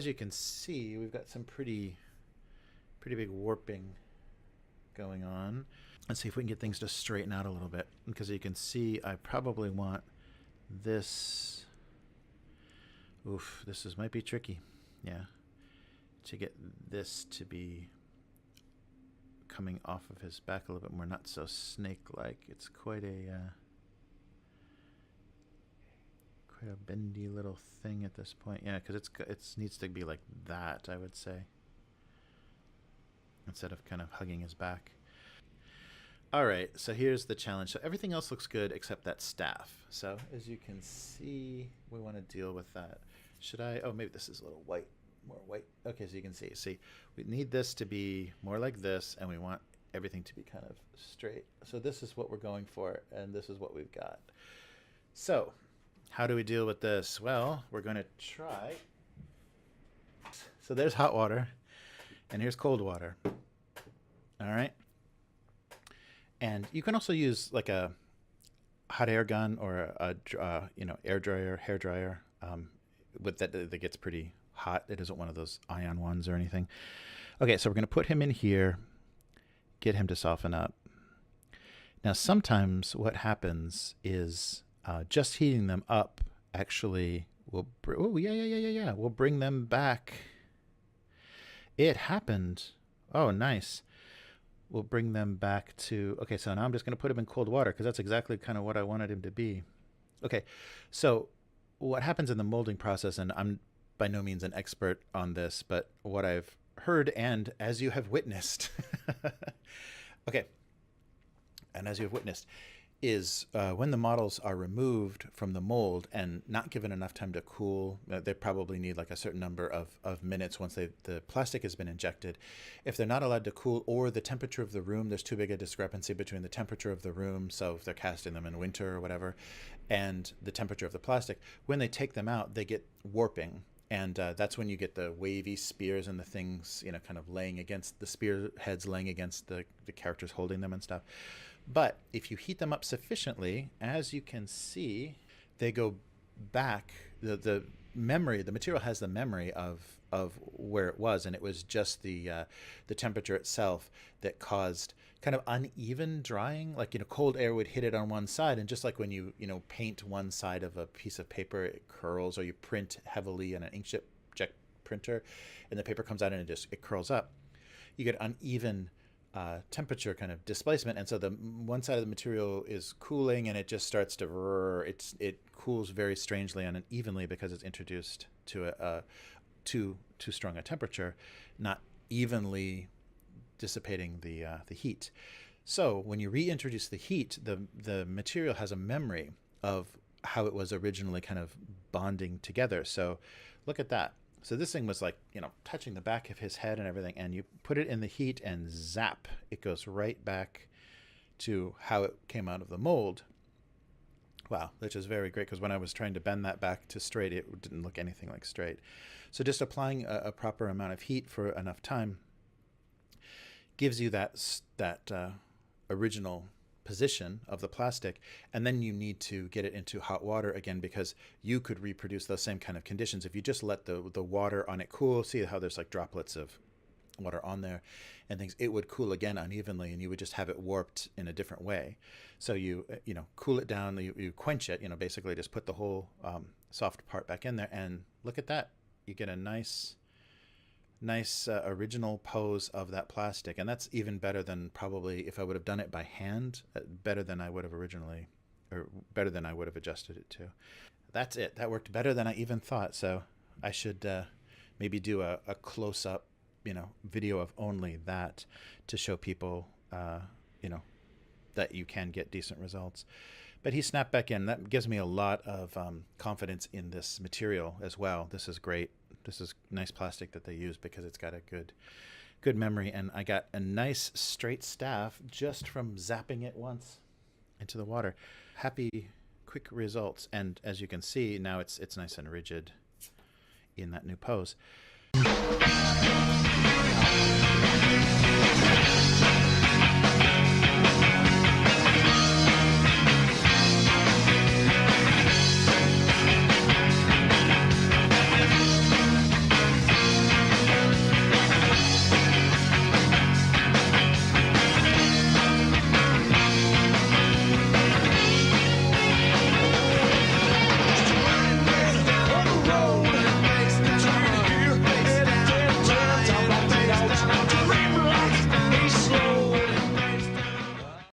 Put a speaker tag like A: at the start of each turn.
A: as you can see, we've got some pretty big warping going on. Let's see if we can get things to straighten out a little bit, because you can see I probably want this. Oof, might be tricky. Yeah, to get this to be coming off of his back a little bit more, not so snake-like. It's quite a bendy little thing at this point. Yeah, because it needs to be like that, I would say, instead of kind of hugging his back. All right, so here's the challenge. So everything else looks good except that staff. So as you can see, we want to deal with that. Should I? Oh, maybe this is a little white, more white. Okay, so you can see. See, we need this to be more like this, and we want everything to be kind of straight. So this is what we're going for, and this is what we've got. So how do we deal with this? Well, we're going to try. So there's hot water, and here's cold water. All right. And you can also use like a hot air gun or a air dryer, hair dryer, with that gets pretty hot. It isn't one of those ion ones or anything. Okay, so we're going to put him in here, get him to soften up. Now, sometimes what happens is just heating them up actually will. We'll bring them back. It happened. Oh, nice. We'll bring them back to, okay, so now I'm just going to put him in cold water because that's exactly kind of what I wanted him to be. Okay, so what happens in the molding process, and I'm by no means an expert on this, but what I've heard and as you have witnessed, okay, and as you have witnessed, is when the models are removed from the mold and not given enough time to cool, they probably need like a certain number of minutes once the plastic has been injected. If they're not allowed to cool, or the temperature of the room, there's too big a discrepancy between the temperature of the room, so if they're casting them in winter or whatever, and the temperature of the plastic, when they take them out, they get warping. And that's when you get the wavy spears and the things, kind of laying against the spear heads, laying against the characters holding them and stuff. But if you heat them up sufficiently, as you can see, they go back. The material has the memory of where it was, and it was just the temperature itself that caused kind of uneven drying. Like, cold air would hit it on one side, and just like when you paint one side of a piece of paper, it curls, or you print heavily in an inkjet printer, and the paper comes out and it curls up. You get uneven temperature kind of displacement, and so the one side of the material is cooling, and it just starts to it cools very strangely and unevenly because it's introduced to a too strong a temperature, not evenly dissipating the heat. So when you reintroduce the heat, the material has a memory of how it was originally kind of bonding together. So look at that. So this thing was like, touching the back of his head and everything, and you put it in the heat and zap, it goes right back to how it came out of the mold. Wow, which is very great, because when I was trying to bend that back to straight, it didn't look anything like straight. So just applying a proper amount of heat for enough time gives you that original position of the plastic, and then you need to get it into hot water again, because you could reproduce those same kind of conditions if you just let the water on it cool. See how there's like droplets of water on there and things. It would cool again unevenly, and you would just have it warped in a different way. So you cool it down, you quench it, basically just put the whole soft part back in there, and look at that. You get a nice original pose of that plastic, and that's even better than probably if I would have done it by hand, better than I would have originally, or better than I would have adjusted it to. That's it. That worked better than I even thought. So I should maybe do a close-up, video of only that to show people, that you can get decent results. But he snapped back in. That gives me a lot of confidence in this material as well. This is great. This is nice plastic that they use because it's got a good memory. And I got a nice straight staff just from zapping it once into the water. Happy, quick results. And as you can see, now it's nice and rigid in that new pose.